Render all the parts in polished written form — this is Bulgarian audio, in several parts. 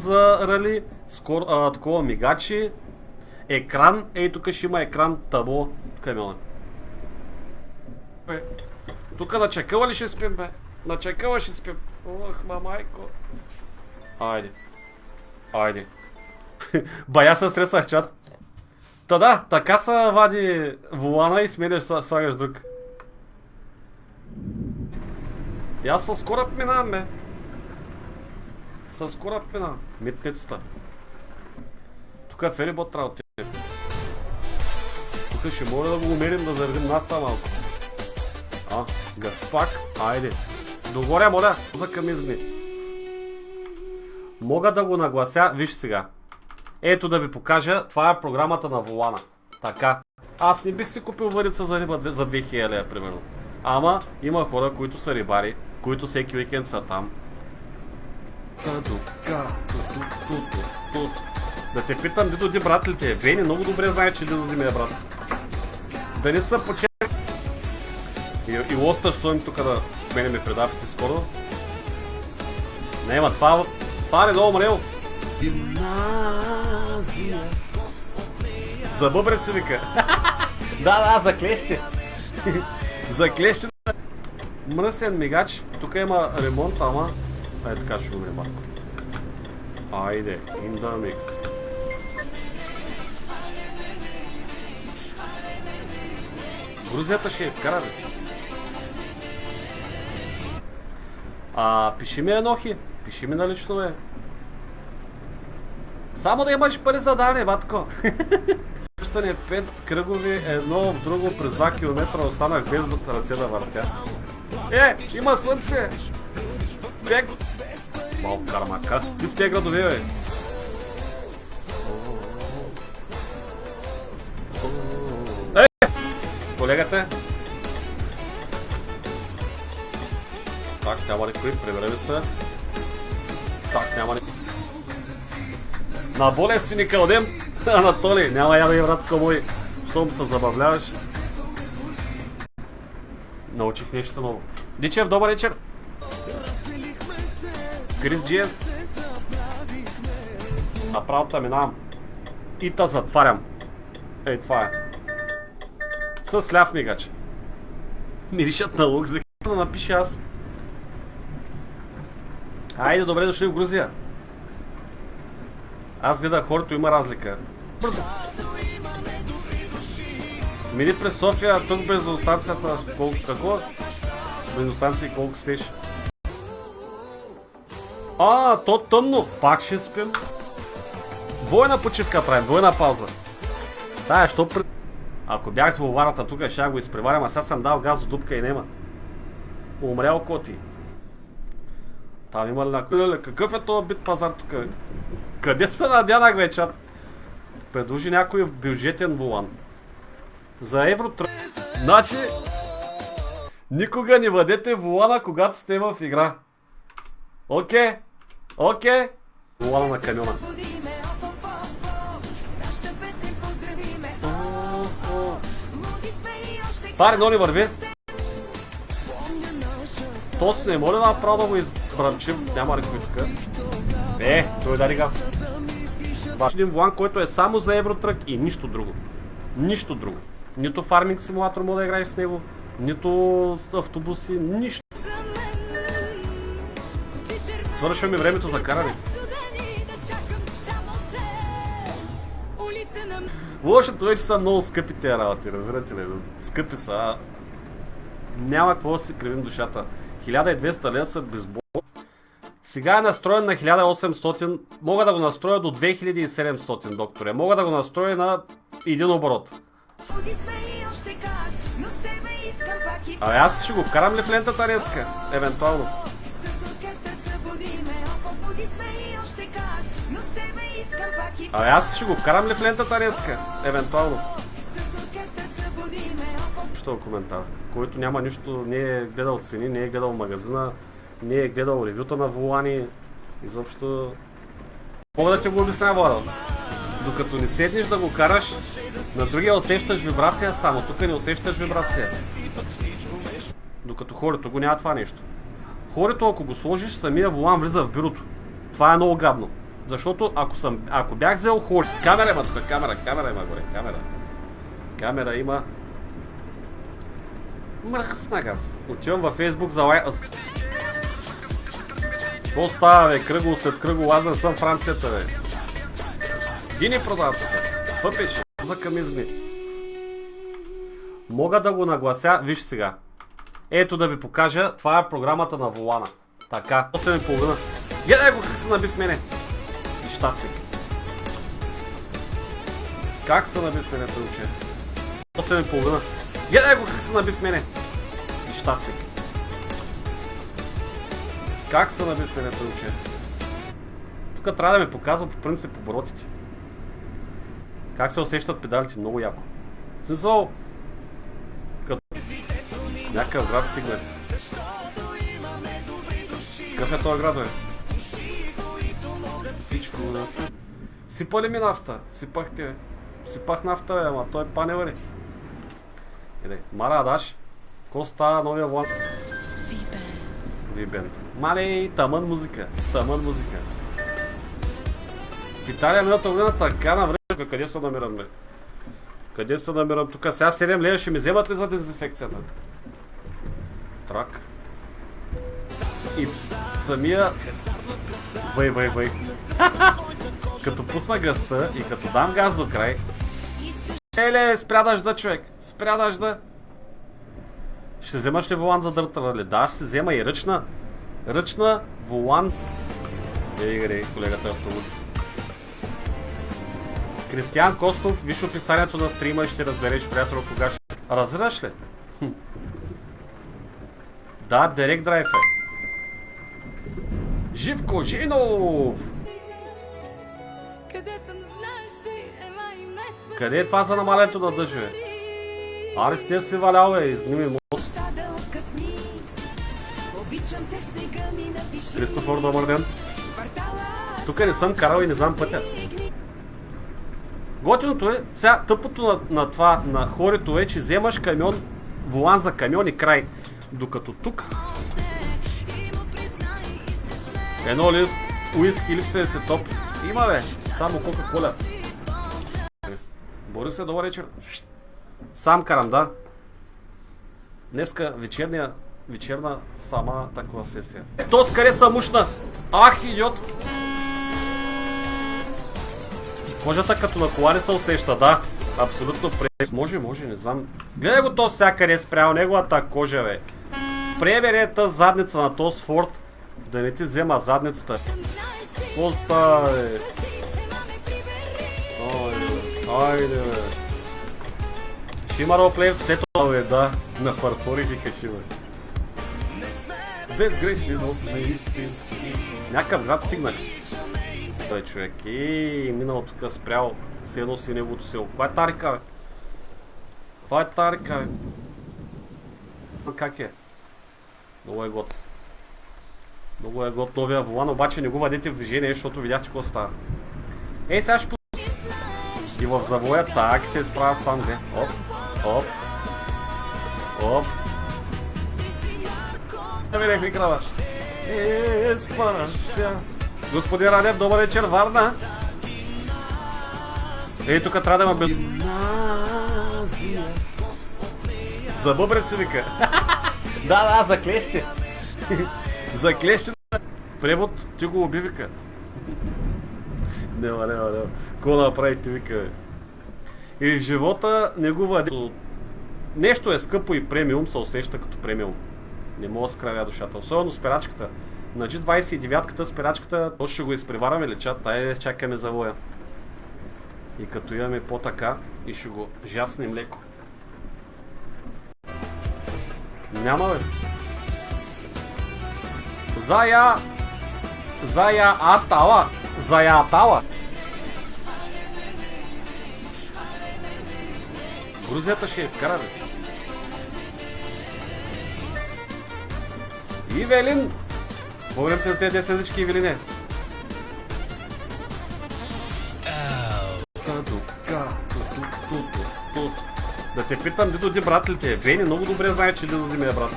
за рали, такова мигачи, екран, ей тук ще има екран, табло, камиона. Тук на чакъла ли ще спим, бе? На чакъла ще спим. Ох, мамайко. Айде. Айде. Бая се стресах, чат. Та да, така се вади волана и сменяш, слагаш друг. И аз с кораб минавам, бе. С кораб минавам. Митницата. Тук е ферибот трябва от тебе. Тук ще може да го умерим да заредим нафта малко. Газпак, айде. Догоре, моля, за камизми. Мога да го наглася, виж сега. Ето да ви покажа, това е програмата на волана. Така. Аз не бих си купил върица за риба за 2000 лева, примерно. Ама има хора, които са рибари, които всеки уикенд са там. Да те питам, Дидо Ди брат ли ти е? Вени много добре знае, че Дидо Ди ми е брат. Дали са почели? И лоста ще сложим тук да сменяме предавките скоро. Нема, това е много мрел. Гимназия. За бъбрец се вика. Да, за клещи. За клещи. Мръсен мигач. Тук има ремонт, ама... Ай така ще умре Марко. Айде, in the mix. Грузията ще изкара, бе. Пиши ми енохи. Пиши ми налично, бе. Само да имаш пари за дане, батко. Връщане 5 кръгови, едно в друго през 2 км останах без ръце да въртя. Има слънце! Бег! Малко кармака. Ти с тези градове, бе. Колегата. Так, няма никой, приберели се. Так, няма никой. На болест си ни кълдем, Анатолий, няма я да и братко мой, щом се забавляваш. Научих нещо ново. Дичев, добър вечер! Крис Джиес. Направо минавам. И та затварям. Ей, това е. С ляв мигач. Миришат на лук, за да напиша аз. Айде, добре дошли в Грузия. Аз гледах хорото, има разлика. Бързо. Мини през София, тук бензиностанцията, какво? Бензиностанция и колко стоиш? То тъмно. Пак ще спим. Двойна почивка правим, двойна пауза. Тая, що пред... Ако бях с волварата тук, ще го изпреварям, а сега съм дал газ до дупка и нема. Умрял коти. Там има ли на... Какъв е този бит пазар тук? Къде се надянах вече? Предложи някой бюджетен волан. За евро... Значи... Никога не бъдете волана, когато сте в игра. Окей. Волана на камиона. Това едно не върви. То си не може да направо да го избранчим. Няма никой тук. Той дари газ. Един волан, който е само за Евротрък и нищо друго. Нищо друго. Нито фарминг симулатор може да играеш с него, нито автобуси, нищо. Свършва ми времето за каране. Лошото е, че са много скъпи тези работи, разбирате ли? Скъпи са. Няма какво да си кривим душата. 1200 лева са безбол. Сега е настроен на 1800. Мога да го настроя до 2700, докторе. Мога да го настроя на един оборот. Аз ще го карам ли в лентата днеска? Евентуално. Аз ще го карам ли в лентата днеска? Евентуално. Що коментар? Който няма нищо, не е гледал цени, не е гледал магазина, не е гледал ревюта на волани. Изобщо... Мога да ти го обясня, Владо. Докато не седнеш да го караш, на другия усещаш вибрация само, тук не усещаш вибрация. Докато хорето го няма това нещо. Хорето, ако го сложиш, самия волан влиза в бюрото. Това е много гадно. Защото ако бях взел холи... Камера има тук, камера има горе, камера има... Мръсна газ. Отивам във Фейсбук за лайк... Какво става, бе? Кръгъл след кръгъл, аз не съм Францията, бе. Дини продава тук. Пъпеше, за камизми. Мога да го наглася, виж сега. Ето да ви покажа, това е програмата на волана. Така, 8:30. Гледай го как се наби в мене. Нещастик. Как се наби в мене, той уче? 8:30. Гледай го как се наби в мене. Нещастик. Как се наби в мене, той уче? Тук трябва да ми показва по принцип оборотите. Как се усещат педалите, много яко. В смисъл, като някакъв град стигне. Какъв е този град, бе? Всичко, да. Сипа ли ми нафта? Сипах ти, бе. Сипах нафта, бе, ама той е панева ли? Еде, Мара, даш? Ко става новия влан? V-Band. Мале, тъмън музика. В Италия миналата година така на време. Къде се намирам, бе? Къде се намирам? Тук сега 7 лева ще ми вземат ли за дезинфекцията? Трак. И самия... Въй. Като пусна газта и като дам газ до край... Еле, спря дъжда, човек! Спря дъжда! Ще вземаш ли волан за дърта, нали? Да, ще се взема и ръчна волан. Гре, колегата автобус. Кристиян Костов, виж описанието на стрима и ще разбереш, приятел, кога ще... Разбираш ли? Да, Директ Драйв е. Живко Жинов! Къде е това за намалението на дъжд, бе? Аре сте си валял, бе, изгни ми мост. Кристофор, добър ден. Тук не съм карал и не знам пътя. Готиното е, сега тъпото на това, на хорето е, че вземаш камион, волан за камион и край. Докато тук едно ли уиски липса е се топ. Има, бе, само Кока-Коля. Борис е, добър вечер. Сам карам, да. Днеска вечерна сама такова сесия. То скъде са мушна? Ах, идиот! Кожата като на кола не се усеща, да. Абсолютно може, не знам. Гледай го то всякъде спрял неговата кожа, бе. Пребере тази задница на този Форд, да не ти взема задницата. Какво става, бе? Айде, бе. Ще има ролплей в сето, бе, да. На фарфори вика ще, бе. Безгрешни, но сме истински. Някакъв град стигнали. Той човек. Минало тук спрял. Се носи неговото село. Каква е тарика, бе? Каква е тарика, бе? Как е? Много е год. Много е год новия волан, обаче не го вадете в движение, защото видяхте какво става. Ей, сега ще и в завоя так се изправя сам, бе. Оп. Да видях ми крава. Спася. Господин Радев, добър вечер, Варна. Ей, тук трябва да има бе... За бъбрец се вика. Да, за клещи. За клещи. Превод, ти го уби, вика. Нема. Какво направи ти, вика, бе? И в живота не го вади. Нещо е скъпо и премиум се усеща като премиум. Не мога да скравя душата. Особено с перачката. На G29-ката с перачката, то ще го изпревараме ли чат, тай чакаме завоя. И като имаме по-така, и ще го жаснем леко. Няма, бе. Зая атала. Грузията ще изкара, бе. Ивелин! Благодарим ти за тези 10 езички, Ивелине. Да те питам, Дидо Ди брат ли ти е? Вени много добре знае, че Дидо Ди ми е брат.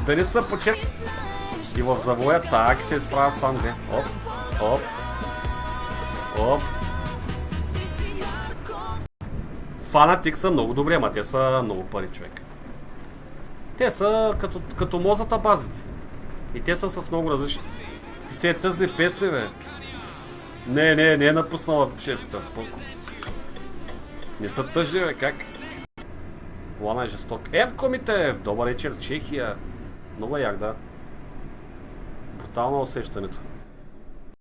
Дали са почет... И в завоя так се изправя сам, бе. Оп. Оп. Фанатик са много добри, ама те са много пари, човек. Те са като мозата базите. И те са с много различни. Се тази песен, бе. Не е напуснала шефката, споко. Не са тъжни, бе, как? Влана е жесток. Комитев! Добър вечер, Чехия. Много як, да. Брутално усещането.